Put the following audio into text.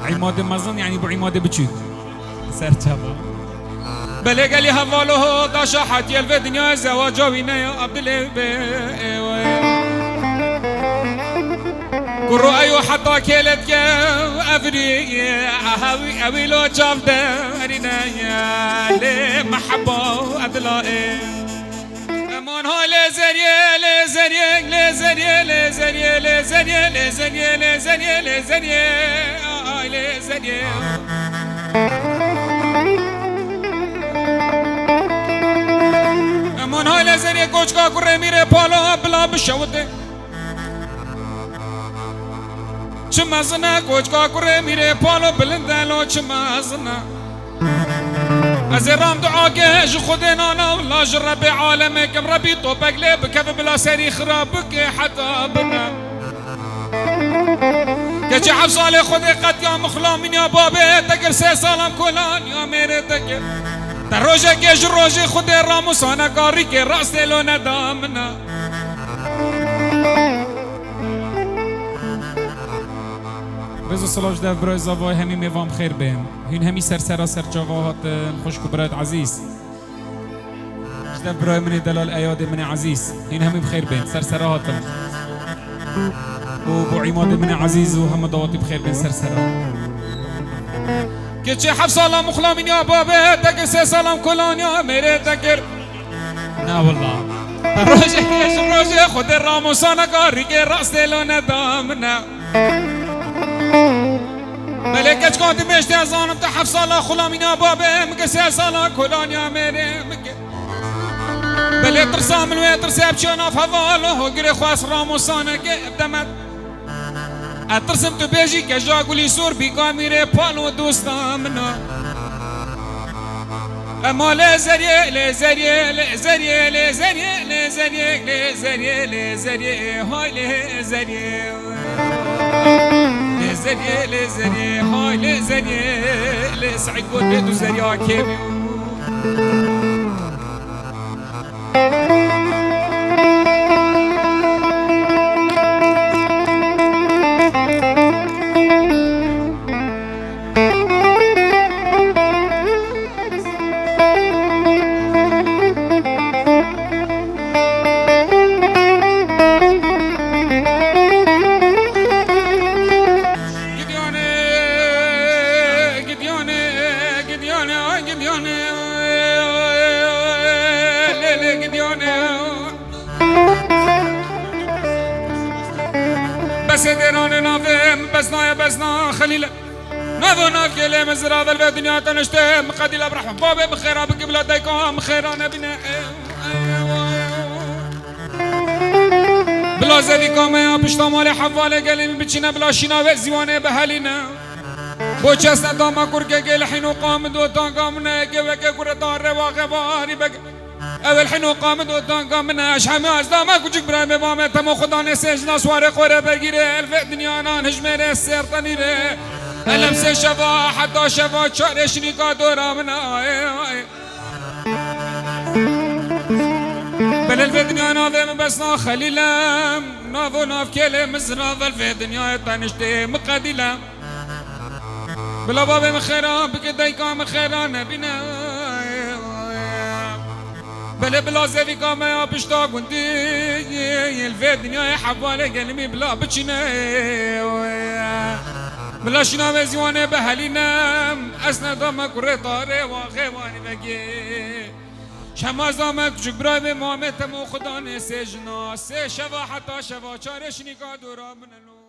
عماد مزن يعني بو عماد بچوك سرچابا بله قالي هواله داشا حتي الف دنيا زواجا وينا يا عبد الله كرو ايو حتى كيلت يا افري هاوي اوي لو جاب دارينا يا لي محبه ادلا امان ها لزريه لزريه لزريه لزريه لزريه لزريه لزريه لزريه لزريه امان ها لزريه کوچکا کره میره پالا بلا بشوده چمازنا کوچکا کره میره پالا بلندالو چمازنا از رام دعا که خودنا لا والله رب عالمكم ربي طوبك لي بكف بلا سري خرابك حتى بنا كجي حفصالي خودي قد يا مخلا من يا بابي تقر سي سلام كلان يا ميري تقر تروجه كيش روجي خودي راموسانا قاري كي راس لو ندامنا رضا صلاح ده برای زوای همی میوام خیر بهم هین همی سرسرا سرچاوات خوش برات عزیز ده برای من دلال ایاد من عزیز هین همی بخیر بهم سرسرا هاتم و بو عماد من عزیز و هم دواتی بخیر بهم سرسرا که چه 7 ساله مخلا من یا بابه تکر 3 سالم کلان یا میره تکر نه والله روزه خود راموسانا کاری که راست لو ندامنا ملكت كنت بيشتي ازانم تا 7 ساله خلامينا بابا مك 3 ساله كولانيا ميري مك بلي ترسام الويتر ساب شنا فضاله غري خواس راموسانا قدمت اترسم تو بيجي كجا قولي سور بيقاميري بالو دوستا منا اما لزريه لزريه لزريه لزريه لزريه لزريه لزريه هاي لزريه لزريه لزريه هاي لزريه لسعيد قدرت وزريا كيمي بس درانه نافم بس نا خليل نافو ناف كلام مزرعة الدنيا تنشته مقديل برحمة بابا بخير ابك بلا دايكم خيرانه بنا بلا زديكم يا بشتمال حواله قلم بچينا بلا شينا زيوانه بهلينا بوچست داما كركه قل حين قام دو تاقامنا كيفك كرتار واغباري بك اول حين قامت و قامنا اشحمي ازداما كوچك برای بامه تمو خدا نسجنا سواره خوره بگیره الف دنیا نان هجمره سرطانی ره علم سه شفا حتی شفا چارش نیکا دورا منا بل الف دنیا نافم بسنا خلیلم نافو ناف کل مزراف الف دنیا تنشته مقدیلم بلا باب مخیران بکه دایکا مخیران نبینا بلا بلا زوی کامه آبشتا گوندی الفه دنیای حواله گلمی بلا بچینه بلا شنام زیوانه به حلینم اسنا دامه کره تاره و غیوانی بگی شماز دامه کچک برای به مامتم و خدا نسه جنا سه شوا حتی شوا چارش نیکا دورا منلو